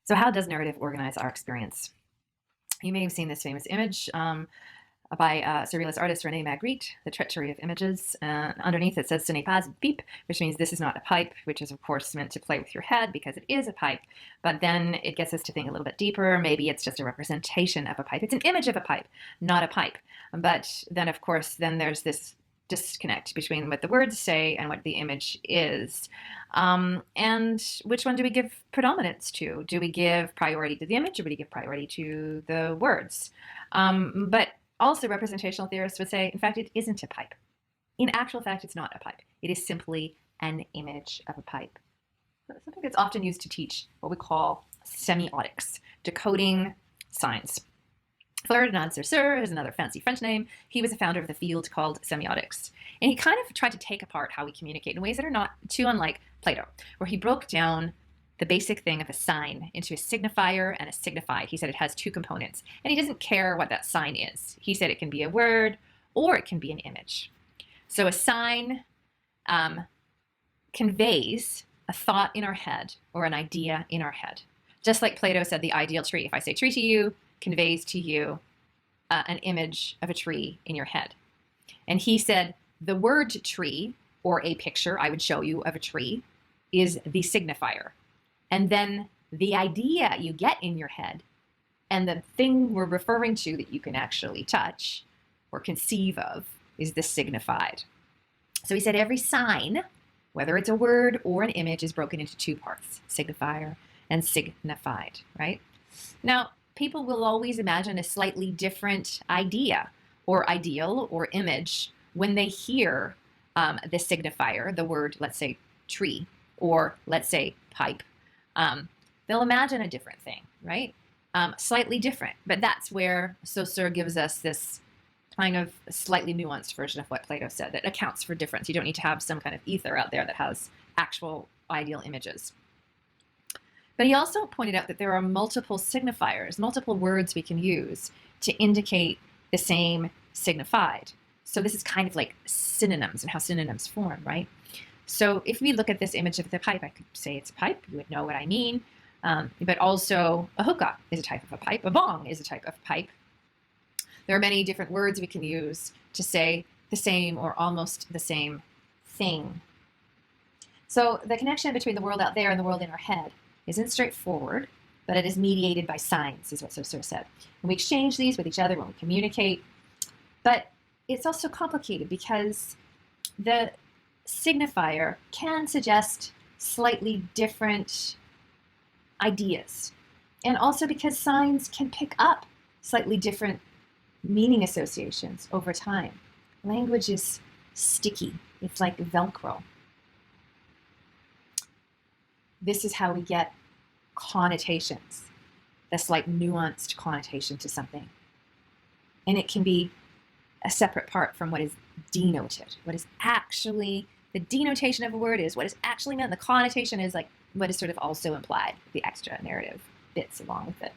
So how does narrative organize our experience? You may have seen this famous image by surrealist artist René Magritte, The Treachery of Images. Underneath it says "Ce n'est pas une pipe," which means this is not a pipe, which is of course meant to play with your head because it is a pipe. But then it gets us to think a little bit deeper. Maybe it's just a representation of a pipe. It's an image of a pipe, not a pipe. But then of course, then there's this disconnect between what the words say and what the image is. And which one do we give predominance to? Do we give priority to the image, or do we give priority to the words? But also representational theorists would say, in fact, it isn't a pipe. In actual fact, it's not a pipe. It is simply an image of a pipe. Something that's often used to teach what we call semiotics, decoding signs. Ferdinand de Saussure is another fancy French name. He was a founder of the field called semiotics. And he kind of tried to take apart how we communicate in ways that are not too unlike Plato, where he broke down the basic thing of a sign into a signifier and a signified. He said it has two components, and he doesn't care what that sign is. He said it can be a word or it can be an image. So a sign conveys a thought in our head or an idea in our head. Just like Plato said the ideal tree. If I say tree to you, conveys to you an image of a tree in your head. And he said the word tree, or a picture I would show you of a tree, is the signifier. And then the idea you get in your head and the thing we're referring to that you can actually touch or conceive of is the signified. So he said every sign, whether it's a word or an image, is broken into two parts, signifier and signified, right? Now, people will always imagine a slightly different idea or ideal or image when they hear the signifier, the word, let's say, tree, or let's say, pipe. They'll imagine a different thing, right? Slightly different, but that's where Saussure gives us this kind of slightly nuanced version of what Plato said that accounts for difference. You don't need to have some kind of ether out there that has actual ideal images. But he also pointed out that there are multiple signifiers, multiple words we can use to indicate the same signified. So this is kind of like synonyms and how synonyms form, right? So if we look at this image of the pipe, I could say it's a pipe, you would know what I mean. But also a hookah is a type of a pipe, a bong is a type of pipe. There are many different words we can use to say the same or almost the same thing. So the connection between the world out there and the world in our head isn't straightforward, but it is mediated by signs, is what Saussure said. And we exchange these with each other when we communicate. But it's also complicated because the signifier can suggest slightly different ideas. And also because signs can pick up slightly different meaning associations over time. Language is sticky. It's like Velcro. This is how we get connotations, this like nuanced connotation to something. And it can be a separate part from what is denoted. What is actually, the denotation of a word is what is actually meant. The connotation is like what is sort of also implied, the extra narrative bits along with it.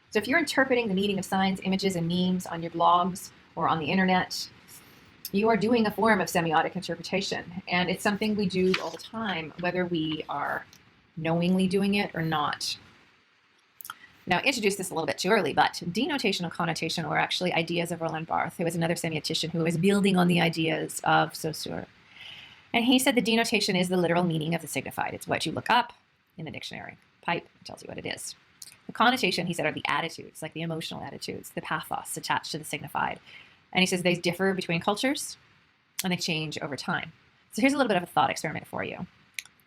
So if you're interpreting the meaning of signs, images, and memes on your blogs or on the internet, you are doing a form of semiotic interpretation. And it's something we do all the time, whether we are knowingly doing it or not. Now, I introduced this a little bit too early, but denotation and connotation were actually ideas of Roland Barthes, who was another semiotician who was building on the ideas of Saussure. And he said the denotation is the literal meaning of the signified. It's what you look up in the dictionary. Pipe tells you what it is. The connotation, he said, are the attitudes, like the emotional attitudes, the pathos attached to the signified. And he says they differ between cultures and they change over time. So here's a little bit of a thought experiment for you.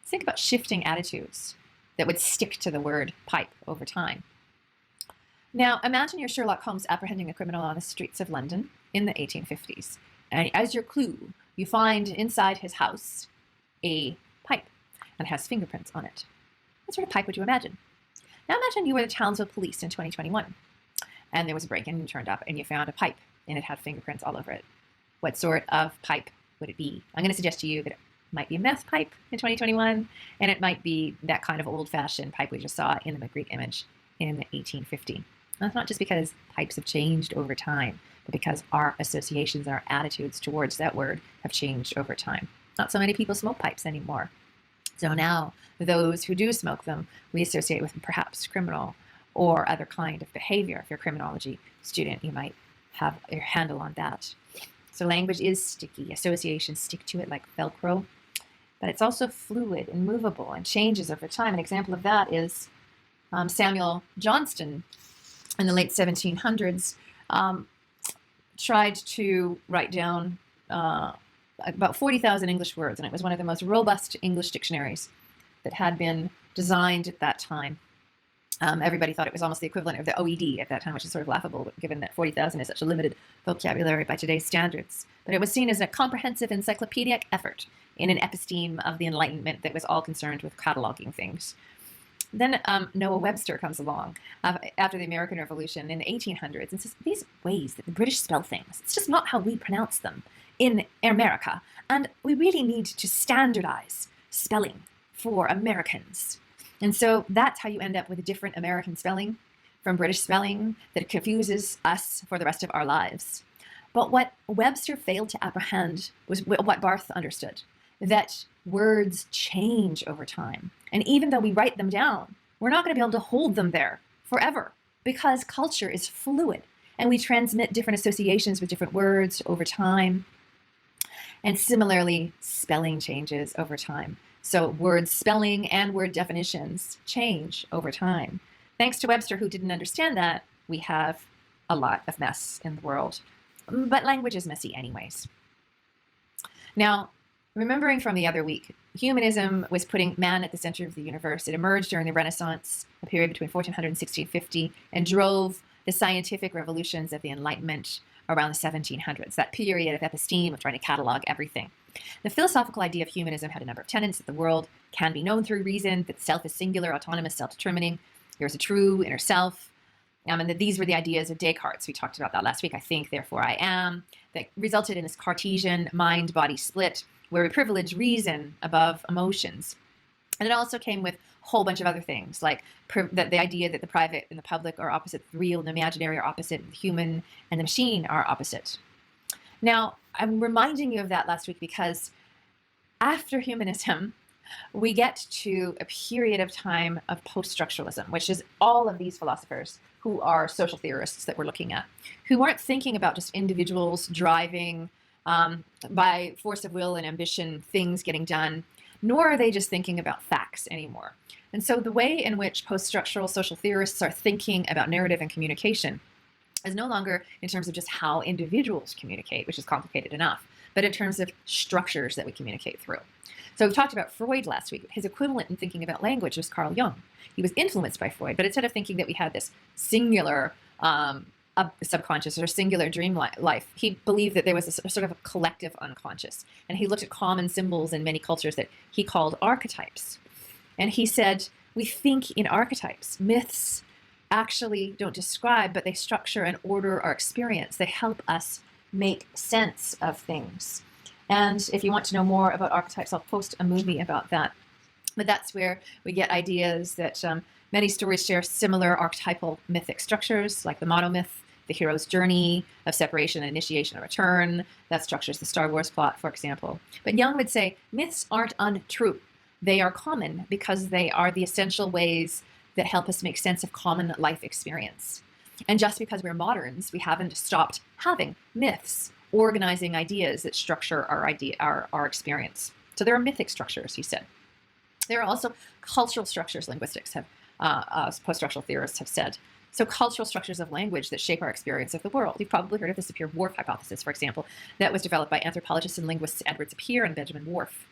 Think about shifting attitudes that would stick to the word pipe over time. Now, imagine you're Sherlock Holmes apprehending a criminal on the streets of London in the 1850s. And as your clue, you find inside his house a pipe, and it has fingerprints on it. What sort of pipe would you imagine? Now imagine you were the Townsville police in 2021, and there was a break-in, you turned up, and you found a pipe, and it had fingerprints all over it. What sort of pipe would it be? I'm going to suggest to you that it might be a meth pipe in 2021, and it might be that kind of old-fashioned pipe we just saw in the Magritte image in 1850. That's not just because pipes have changed over time, but because our associations, our attitudes towards that word have changed over time. Not so many people smoke pipes anymore. So now those who do smoke them, we associate with perhaps criminal or other kind of behavior. If you're a criminology student, you might have your handle on that. So language is sticky. Associations stick to it like Velcro, but it's also fluid and movable and changes over time. An example of that is Samuel Johnston in the late 1700s tried to write down about 40,000 English words, and it was one of the most robust English dictionaries that had been designed at that time. Everybody thought it was almost the equivalent of the OED at that time, which is sort of laughable, given that 40,000 is such a limited vocabulary by today's standards. But it was seen as a comprehensive encyclopedic effort in an episteme of the Enlightenment that was all concerned with cataloging things. Then Noah Webster comes along after the American Revolution in the 1800s and says, these ways that the British spell things, it's just not how we pronounce them in America. And we really need to standardize spelling for Americans. And so that's how you end up with a different American spelling from British spelling that confuses us for the rest of our lives. But what Webster failed to apprehend was what Barthes understood, that words change over time. And even though we write them down, we're not going to be able to hold them there forever because culture is fluid and we transmit different associations with different words over time. And similarly, spelling changes over time. So word spelling and word definitions change over time. Thanks to Webster, who didn't understand that, we have a lot of mess in the world. But language is messy anyways. Now, remembering from the other week, humanism was putting man at the center of the universe. It emerged during the Renaissance, a period between 1400 and 1650, and drove the scientific revolutions of the Enlightenment around the 1700s, that period of episteme, of trying to catalog everything. The philosophical idea of humanism had a number of tenets: that the world can be known through reason, that self is singular, autonomous, self-determining, there's a true inner self, and that these were the ideas of Descartes. We talked about that last week. I think, therefore I am, that resulted in this Cartesian mind-body split, where we privilege reason above emotions. And it also came with a whole bunch of other things, like the idea that the private and the public are opposite, the real and the imaginary are opposite, the human and the machine are opposite. Now, I'm reminding you of that last week because after humanism, we get to a period of time of post-structuralism, which is all of these philosophers who are social theorists that we're looking at, who aren't thinking about just individuals driving by force of will and ambition, things getting done, nor are they just thinking about facts anymore. And so the way in which post-structural social theorists are thinking about narrative and communication is no longer in terms of just how individuals communicate, which is complicated enough, but in terms of structures that we communicate through. So we talked about Freud last week. His equivalent in thinking about language was Carl Jung. He was influenced by Freud, but instead of thinking that we had this singular subconscious or singular dream life, he believed that there was a sort of a collective unconscious. And he looked at common symbols in many cultures that he called archetypes. And he said, we think in archetypes. Myths actually don't describe, but they structure and order our experience. They help us make sense of things. And if you want to know more about archetypes, I'll post a movie about that. But that's where we get ideas that many stories share similar archetypal mythic structures, like the monomyth, the hero's journey of separation and initiation and return. That structures the Star Wars plot, for example. But Jung would say myths aren't untrue. They are common because they are the essential ways that help us make sense of common life experience. And just because we're moderns, we haven't stopped having myths, organizing ideas that structure our experience. So there are mythic structures, he said. There are also cultural structures, linguistics have, post-structural theorists have said. So cultural structures of language that shape our experience of the world. You've probably heard of the Sapir-Whorf hypothesis, for example, that was developed by anthropologists and linguists Edward Sapir and Benjamin Whorf.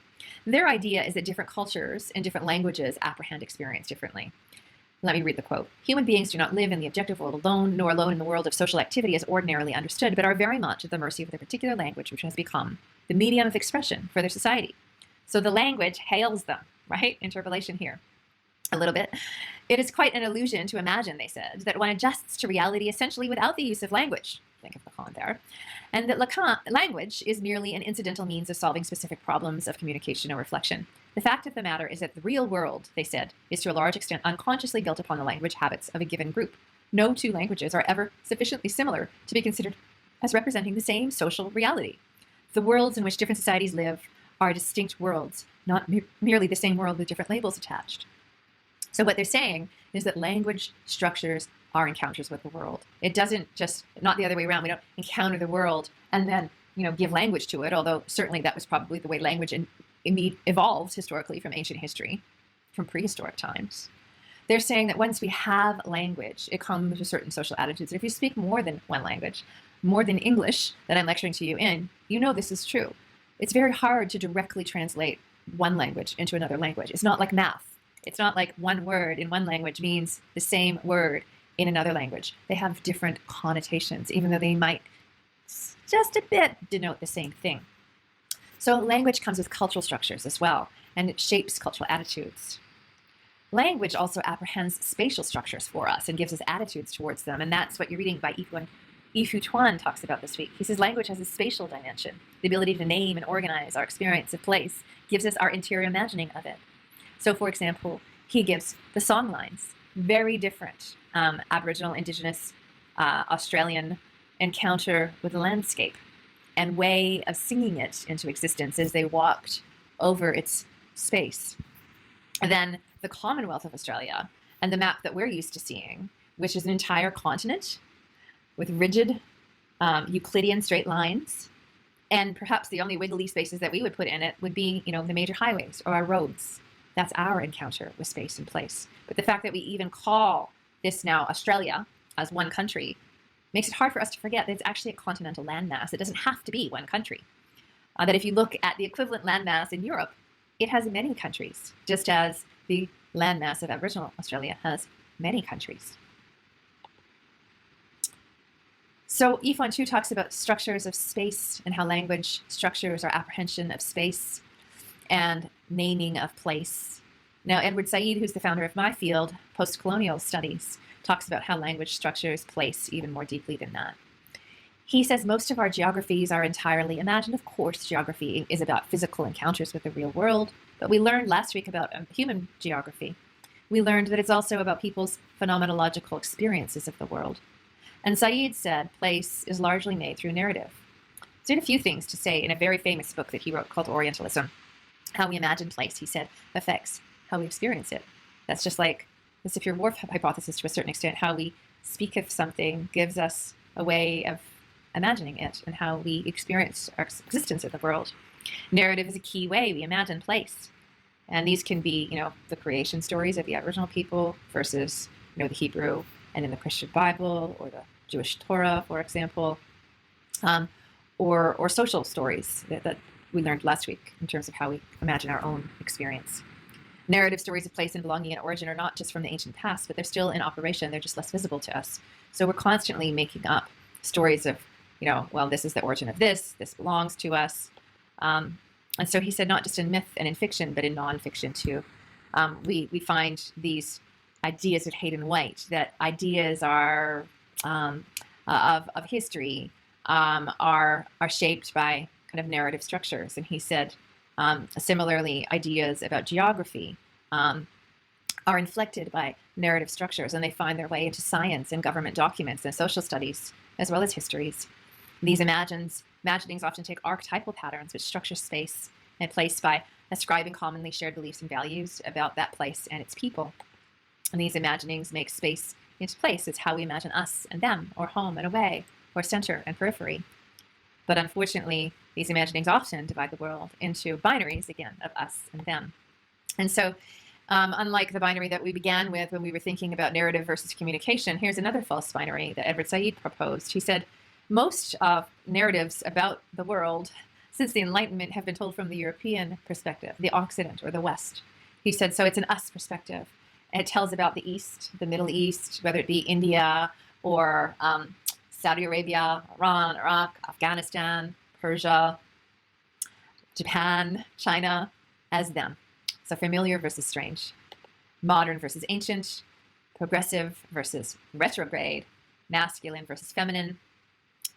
Their idea is that different cultures and different languages apprehend experience differently. Let me read the quote. Human beings do not live in the objective world alone, nor alone in the world of social activity as ordinarily understood, but are very much at the mercy of their particular language, which has become the medium of expression for their society. So the language hails them, right? Interpolation here a little bit. It is quite an illusion to imagine, they said, that one adjusts to reality essentially without the use of language. Think of Lacan there. And that language is merely an incidental means of solving specific problems of communication or reflection. The fact of the matter is that the real world, they said, is to a large extent unconsciously built upon the language habits of a given group. No two languages are ever sufficiently similar to be considered as representing the same social reality. The worlds in which different societies live are distinct worlds, not merely the same world with different labels attached. So what they're saying is that language structures our encounters with the world. It doesn't just, not the other way around. We don't encounter the world and then, give language to it, although certainly that was probably the way language evolved historically from ancient history, from prehistoric times. They're saying that once we have language, it comes with certain social attitudes. If you speak more than one language, more than English that I'm lecturing to you in, this is true. It's very hard to directly translate one language into another language. It's not like math. It's not like one word in one language means the same word in another language. They have different connotations, even though they might just a bit denote the same thing. So language comes with cultural structures as well, and it shapes cultural attitudes. Language also apprehends spatial structures for us and gives us attitudes towards them, and that's what you're reading by Yifu Tuan talks about this week. He says language has a spatial dimension. The ability to name and organize our experience of place gives us our interior imagining of it. So, for example, he gives the song lines, very different Aboriginal, Indigenous, Australian encounter with the landscape and way of singing it into existence as they walked over its space. And then the Commonwealth of Australia and the map that we're used to seeing, which is an entire continent with rigid Euclidean straight lines, and perhaps the only wiggly spaces that we would put in it would be, the major highways or our roads. That's our encounter with space and place. But the fact that we even call this now Australia as one country makes it hard for us to forget that it's actually a continental landmass. It doesn't have to be one country. That if you look at the equivalent landmass in Europe, it has many countries, just as the landmass of Aboriginal Australia has many countries. So Yifan Chu talks about structures of space and how language structures our apprehension of space and naming of place. Now, Edward Said, who's the founder of my field, post-colonial studies, talks about how language structures place even more deeply than that. He says most of our geographies are entirely imagined. Of course, geography is about physical encounters with the real world, but we learned last week about human geography. We learned that it's also about people's phenomenological experiences of the world. And Said said place is largely made through narrative. So he had a few things to say in a very famous book that he wrote called Orientalism. How we imagine place, he said, affects how we experience it. That's just like the Sapir-Whorf hypothesis to a certain extent. How we speak of something gives us a way of imagining it and how we experience our existence in the world. Narrative is a key way we imagine place. And these can be, the creation stories of the Aboriginal people versus, the Hebrew and in the Christian Bible or the Jewish Torah, for example, or social stories that we learned last week in terms of how we imagine our own experience. Narrative stories of place and belonging and origin are not just from the ancient past, but they're still in operation. They're just less visible to us. So we're constantly making up stories of, this is the origin of this belongs to us. And so he said not just in myth and in fiction, but in nonfiction too. We find these ideas with Hayden White, that ideas are of history are shaped by kind of narrative structures. And he said, similarly, ideas about geography are inflected by narrative structures, and they find their way into science and government documents and social studies, as well as histories. These imaginings often take archetypal patterns which structure space and place by ascribing commonly shared beliefs and values about that place and its people. And these imaginings make space into place. It's how we imagine us and them, or home and away, or center and periphery. But unfortunately, these imaginings often divide the world into binaries, again, of us and them. And so, unlike the binary that we began with when we were thinking about narrative versus communication, here's another false binary that Edward Said proposed. He said, most of narratives about the world since the Enlightenment have been told from the European perspective, the Occident or the West. He said, so it's an us perspective. And it tells about the East, the Middle East, whether it be India or Saudi Arabia, Iran, Iraq, Afghanistan, Persia, Japan, China, as them. So familiar versus strange, modern versus ancient, progressive versus retrograde, masculine versus feminine,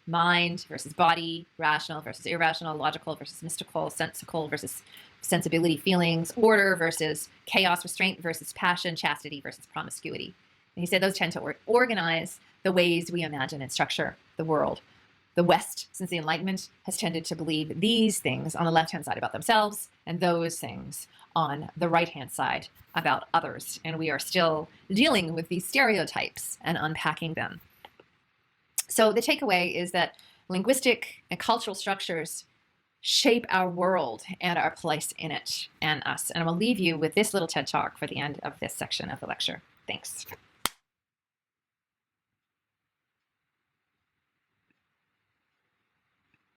mind versus body, rational versus irrational, logical versus mystical, sensical versus sensibility, feelings, order versus chaos, restraint versus passion, chastity versus promiscuity. And he said those tend to organize the ways we imagine and structure the world The West, since the Enlightenment, has tended to believe these things on the left-hand side about themselves and those things on the right-hand side about others. And we are still dealing with these stereotypes and unpacking them. So the takeaway is that linguistic and cultural structures shape our world and our place in it and us. And I will leave you with this little TED Talk for the end of this section of the lecture. Thanks.